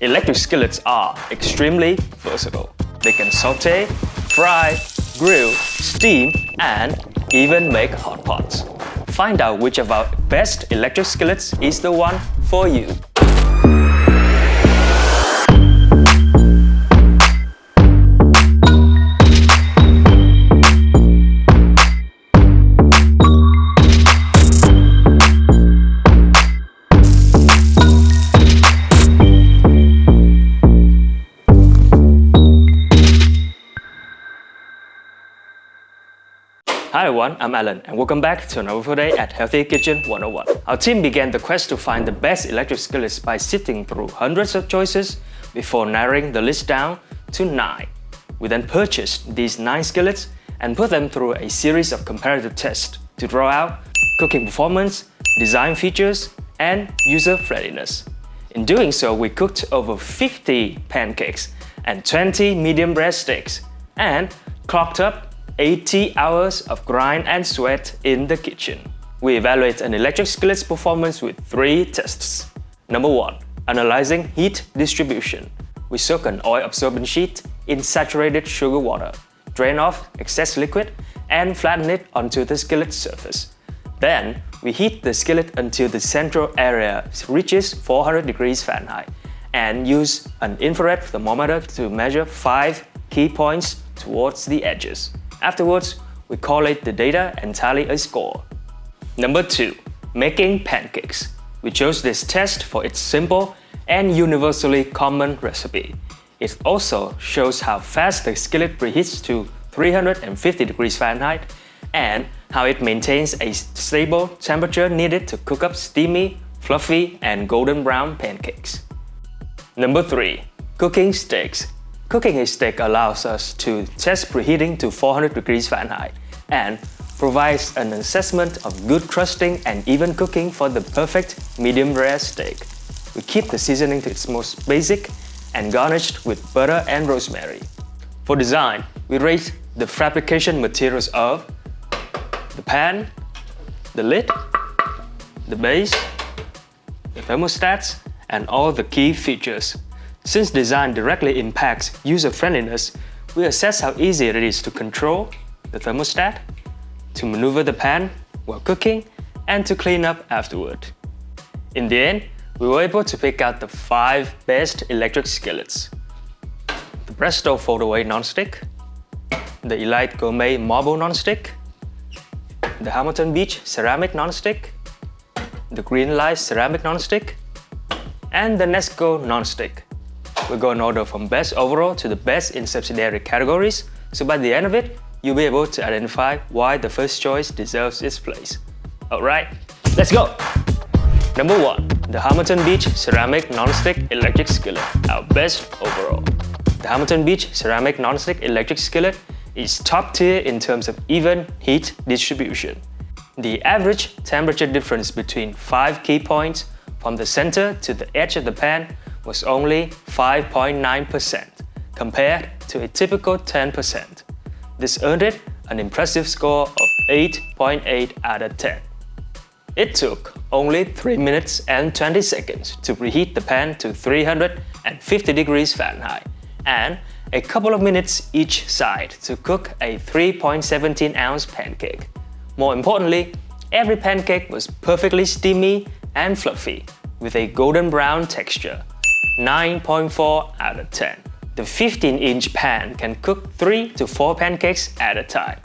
Electric skillets are extremely versatile. They can saute, fry, grill, steam, and even make hot pots. Find out which of our best electric skillets is the one for you. Hi everyone, I'm Alan and welcome back to another day at Healthy Kitchen 101. Our team began the quest to find the best electric skillets by sifting through hundreds of choices before narrowing the list down to 9. We then purchased these 9 skillets and put them through a series of comparative tests to draw out cooking performance, design features, and user friendliness. In doing so, we cooked over 50 pancakes and 20 medium rare steaks and clocked up 80 hours of grind and sweat in the kitchen. We evaluate an electric skillet's performance with 3 tests. Number 1. Analyzing heat distribution. We soak an oil-absorbent sheet in saturated sugar water, drain off excess liquid, and flatten it onto the skillet surface. Then, we heat the skillet until the central area reaches 400 degrees Fahrenheit and use an infrared thermometer to measure 5 key points towards the edges. Afterwards, we collate the data and tally a score. Number 2. Making pancakes. We chose this test for its simple and universally common recipe. It also shows how fast the skillet preheats to 350 degrees Fahrenheit and how it maintains a stable temperature needed to cook up steamy, fluffy, and golden brown pancakes. Number 3. Cooking steaks. Cooking a steak allows us to test preheating to 400 degrees Fahrenheit and provides an assessment of good crusting and even cooking for the perfect medium rare steak. We keep the seasoning to its most basic and garnished with butter and rosemary. For design, we rate the fabrication materials of the pan, the lid, the base, the thermostats, and all the key features. Since design directly impacts user friendliness, we assess how easy it is to control the thermostat, to maneuver the pan while cooking, and to clean up afterward. In the end, we were able to pick out the 5 best electric skillets: the Presto Foldaway nonstick, the Elite Gourmet Marble nonstick, the Hamilton Beach Ceramic nonstick, the GreenLife Ceramic nonstick, and the Nesco nonstick. We'll go in order from best overall to the best in subsidiary categories, so by the end of it, you'll be able to identify why the first choice deserves its place. Alright, let's go! Number 1. The Hamilton Beach Ceramic Nonstick Electric Skillet, our best overall. The Hamilton Beach Ceramic Nonstick Electric Skillet is top tier in terms of even heat distribution. The average temperature difference between 5 key points from the center to the edge of the pan was only 5.9% compared to a typical 10%. This earned it an impressive score of 8.8 out of 10. It took only 3 minutes and 20 seconds to preheat the pan to 350 degrees Fahrenheit and a couple of minutes each side to cook a 3.17-ounce pancake. More importantly, every pancake was perfectly steamy and fluffy with a golden brown texture. 9.4 out of 10. The 15-inch pan can cook 3 to 4 pancakes at a time.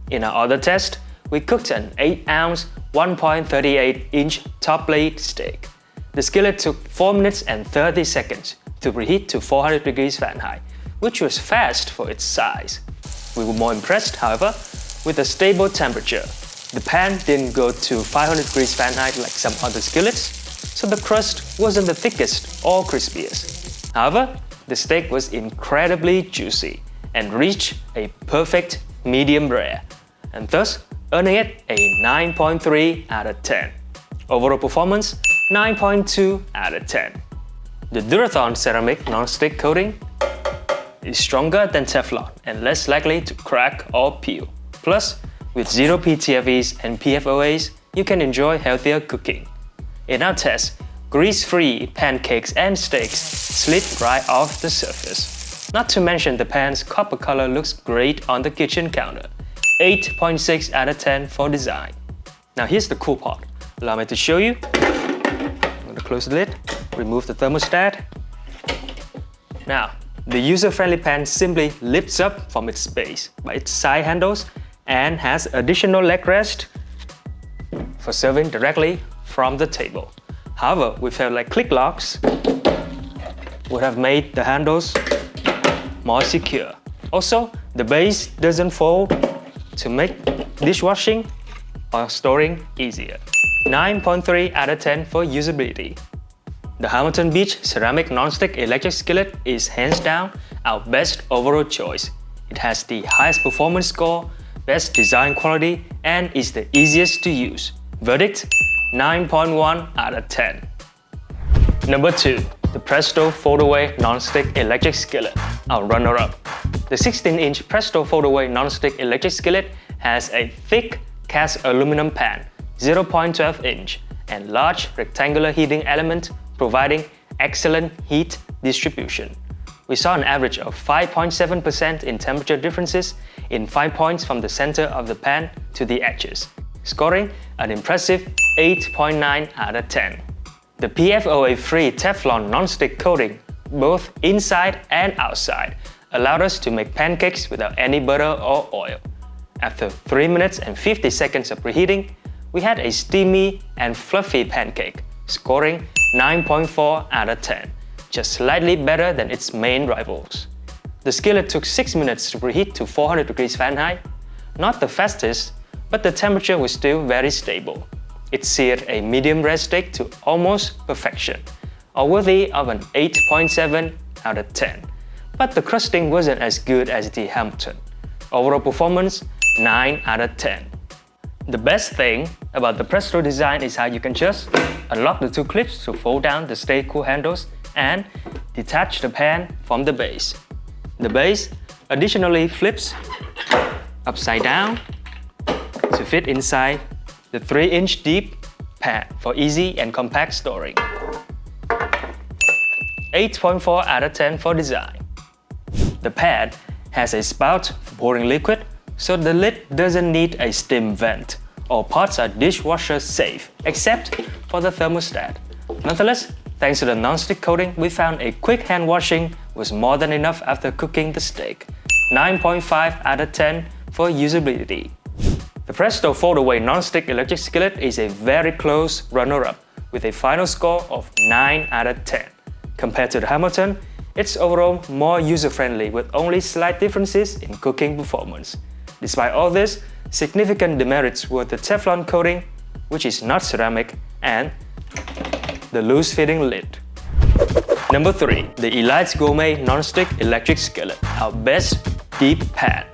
In our other test, we cooked an 8-ounce, 1.38-inch top-plate steak. The skillet took 4 minutes and 30 seconds to preheat to 400 degrees Fahrenheit, which was fast for its size. We were more impressed, however, with the stable temperature. The pan didn't go to 500 degrees Fahrenheit like some other skillets, so the crust wasn't the thickest or crispiest. However, the steak was incredibly juicy and reached a perfect medium rare, and thus earning it a 9.3 out of 10. Overall performance, 9.2 out of 10. The Durathon ceramic non-stick coating is stronger than Teflon and less likely to crack or peel. Plus, with zero PTFEs and PFOAs, you can enjoy healthier cooking. In our test, grease-free pancakes and steaks slid right off the surface. Not to mention the pan's copper color looks great on the kitchen counter. 8.6 out of 10 for design. Now here's the cool part. Allow me to show you. I'm going to close the lid, remove the thermostat. Now, the user-friendly pan simply lifts up from its base by its side handles and has additional leg rest for serving directly from the table. However, we felt like click locks would have made the handles more secure. Also, the base doesn't fold to make dishwashing or storing easier. 9.3 out of 10 for usability. The Hamilton Beach Ceramic Non-Stick Electric Skillet is hands down our best overall choice. It has the highest performance score, best design quality, and is the easiest to use. Verdict: 9.1 out of 10. Number 2. The Presto Foldaway Non-Stick Electric Skillet, our runner-up. The 16-inch Presto Foldaway Non-Stick Electric Skillet has a thick cast aluminum pan, 0.12 inch, and large rectangular heating element providing excellent heat distribution. We saw an average of 5.7% in temperature differences in 5 points from the center of the pan to the edges, scoring an impressive 8.9 out of 10. The PFOA-free Teflon non-stick coating, both inside and outside, allowed us to make pancakes without any butter or oil. After 3 minutes and 50 seconds of preheating, we had a steamy and fluffy pancake, scoring 9.4 out of 10, just slightly better than its main rivals. The skillet took 6 minutes to preheat to 400 degrees Fahrenheit. Not the fastest, but the temperature was still very stable. It seared a medium rare steak to almost perfection, or worthy of an 8.7 out of 10. But the crusting wasn't as good as the Hamilton. Overall performance, 9 out of 10. The best thing about the Presto design is how you can just unlock the 2 clips to fold down the stay cool handles and detach the pan from the base. The base additionally flips upside down to fit inside the 3-inch deep pan for easy and compact storing. 8.4 out of 10 for design. The pan has a spout for pouring liquid, so the lid doesn't need a steam vent. All parts are dishwasher safe, except for the thermostat. Nonetheless, thanks to the non-stick coating, we found a quick hand washing was more than enough after cooking the steak. 9.5 out of 10 for usability. The Presto Foldaway Non-Stick Electric Skillet is a very close runner-up, with a final score of 9 out of 10. Compared to the Hamilton, it's overall more user-friendly with only slight differences in cooking performance. Despite all this, significant demerits were the Teflon coating, which is not ceramic, and the loose-fitting lid. Number 3. The Elite Gourmet Non-Stick Electric Skillet, our best deep pan.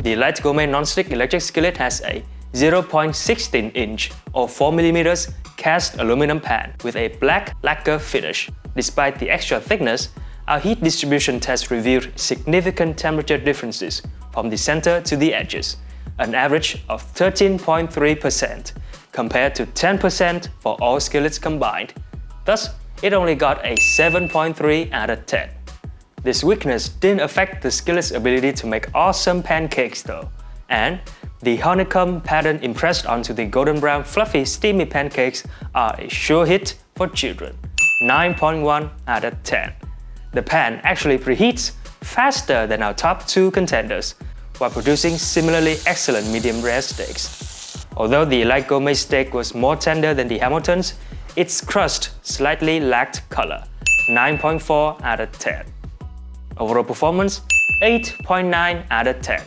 The Elite Gourmet Non-Stick Electric Skillet has a 0.16 inch or 4mm cast aluminum pan with a black lacquer finish. Despite the extra thickness, our heat distribution test revealed significant temperature differences from the center to the edges, an average of 13.3% compared to 10% for all skillets combined. Thus, it only got a 7.3 out of 10. This weakness didn't affect the skillet's ability to make awesome pancakes though, and the honeycomb pattern impressed onto the golden brown fluffy steamy pancakes are a sure hit for children. 9.1 out of 10. The pan actually preheats faster than our top 2 contenders, while producing similarly excellent medium rare steaks. Although the Elite Gourmet steak was more tender than the Hamilton's, its crust slightly lacked color. 9.4 out of 10. Overall performance, 8.9 out of 10.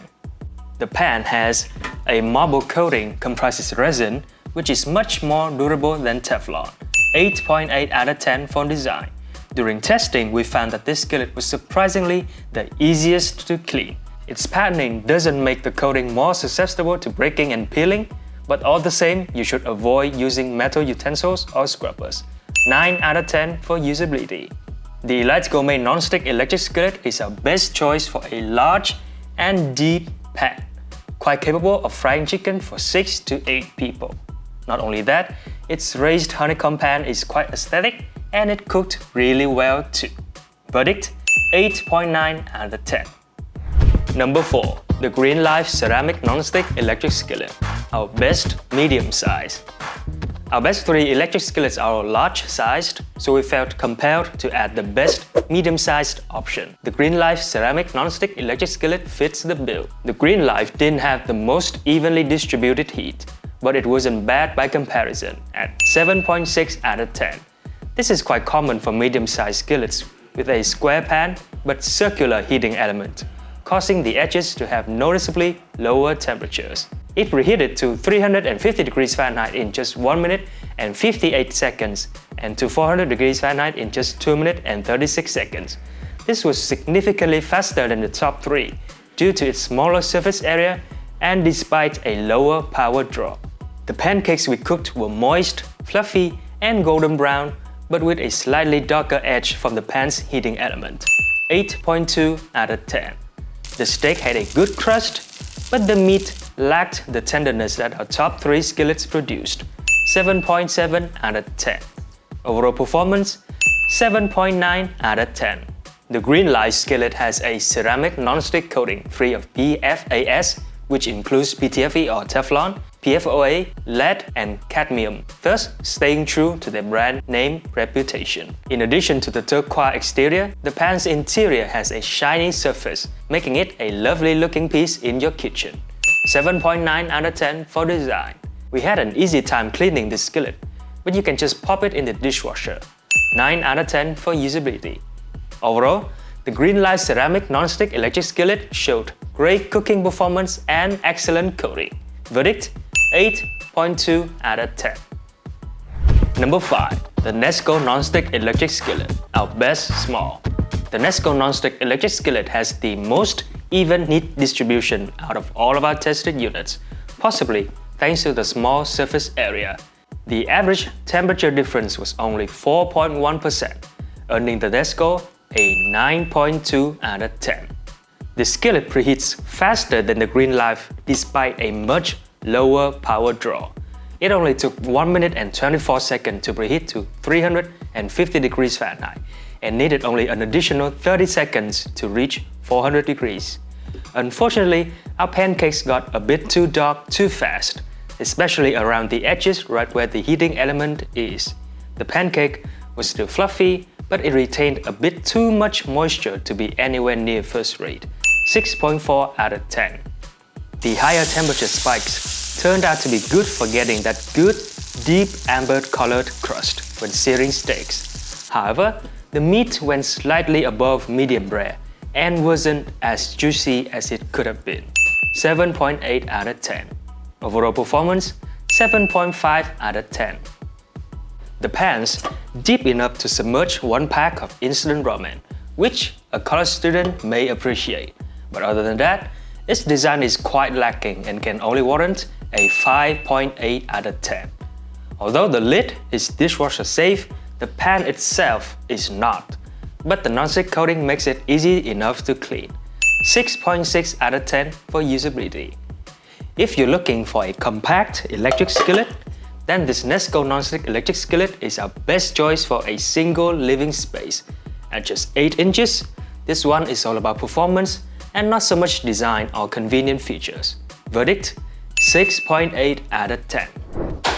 The pan has a marble coating comprises resin, which is much more durable than Teflon. 8.8 out of 10 for design. During testing, we found that this skillet was surprisingly the easiest to clean. Its patterning doesn't make the coating more susceptible to breaking and peeling, but all the same, you should avoid using metal utensils or scrubbers. 9 out of 10 for usability. The Elite Gourmet Non-Stick Electric Skillet is our best choice for a large and deep pan, quite capable of frying chicken for 6 to 8 people. Not only that, its raised honeycomb pan is quite aesthetic and it cooked really well too. Verdict: 8.9 out of 10. Number 4. The GreenLife Ceramic Non-Stick Electric Skillet, our best medium size. Our best 3 electric skillets are large-sized, so we felt compelled to add the best medium-sized option. The GreenLife Ceramic Non-Stick Electric Skillet fits the bill. The GreenLife didn't have the most evenly distributed heat, but it wasn't bad by comparison at 7.6 out of 10. This is quite common for medium-sized skillets with a square pan but circular heating element, causing the edges to have noticeably lower temperatures. It preheated to 350 degrees Fahrenheit in just 1 minute and 58 seconds and to 400 degrees Fahrenheit in just 2 minutes and 36 seconds. This was significantly faster than the top 3 due to its smaller surface area and despite a lower power draw. The pancakes we cooked were moist, fluffy, and golden brown, but with a slightly darker edge from the pan's heating element. 8.2 out of 10. The steak had a good crust, but the meat lacked the tenderness that our top 3 skillets produced. 7.7 out of 10. Overall performance: 7.9 out of 10. The GreenLife skillet has a ceramic non-stick coating free of PFAS, which includes PTFE or Teflon, PFOA, lead, and cadmium, thus staying true to their brand name reputation. In addition to the turquoise exterior, the pan's interior has a shiny surface, making it a lovely looking piece in your kitchen. 7.9 out of 10 for design. We had an easy time cleaning this skillet, but you can just pop it in the dishwasher. 9 out of 10 for usability. Overall, the GreenLife Ceramic Non-Stick Electric Skillet showed great cooking performance and excellent coating. Verdict: 8.2 out of 10. Number 5. The Nesco Non-Stick Electric Skillet, our best small. The Nesco Non-Stick Electric Skillet has the most even heat distribution out of all of our tested units, possibly thanks to the small surface area. The average temperature difference was only 4.1%, earning the Nesco a 9.2 out of 10. The skillet preheats faster than the GreenLife despite a much lower power draw. It only took 1 minute and 24 seconds to preheat to 350 degrees Fahrenheit and needed only an additional 30 seconds to reach 400 degrees. Unfortunately, our pancakes got a bit too dark too fast, especially around the edges right where the heating element is. The pancake was still fluffy, but it retained a bit too much moisture to be anywhere near first rate. 6.4 out of 10. The higher temperature spikes turned out to be good for getting that good, deep amber-colored crust when searing steaks. However, the meat went slightly above medium rare and wasn't as juicy as it could have been. 7.8 out of 10. Overall performance: 7.5 out of 10. The pan's deep enough to submerge 1 pack of instant ramen, which a college student may appreciate. But other than that, its design is quite lacking and can only warrant a 5.8 out of 10. Although the lid is dishwasher safe, the pan itself is not. But the non-stick coating makes it easy enough to clean. 6.6 out of 10 for usability. If you're looking for a compact electric skillet, then this Nesco non-stick electric skillet is our best choice for a single living space. At just 8 inches, this one is all about performance and not so much design or convenient features. Verdict: 6.8 out of 10.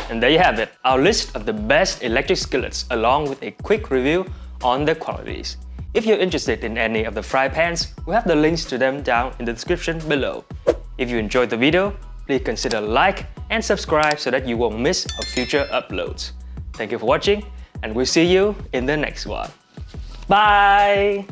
And there you have it, our list of the best electric skillets along with a quick review on their qualities. If you're interested in any of the fry pans, we have the links to them down in the description below. If you enjoyed the video, please consider like and subscribe so that you won't miss our future uploads. Thank you for watching, and we'll see you in the next one. Bye!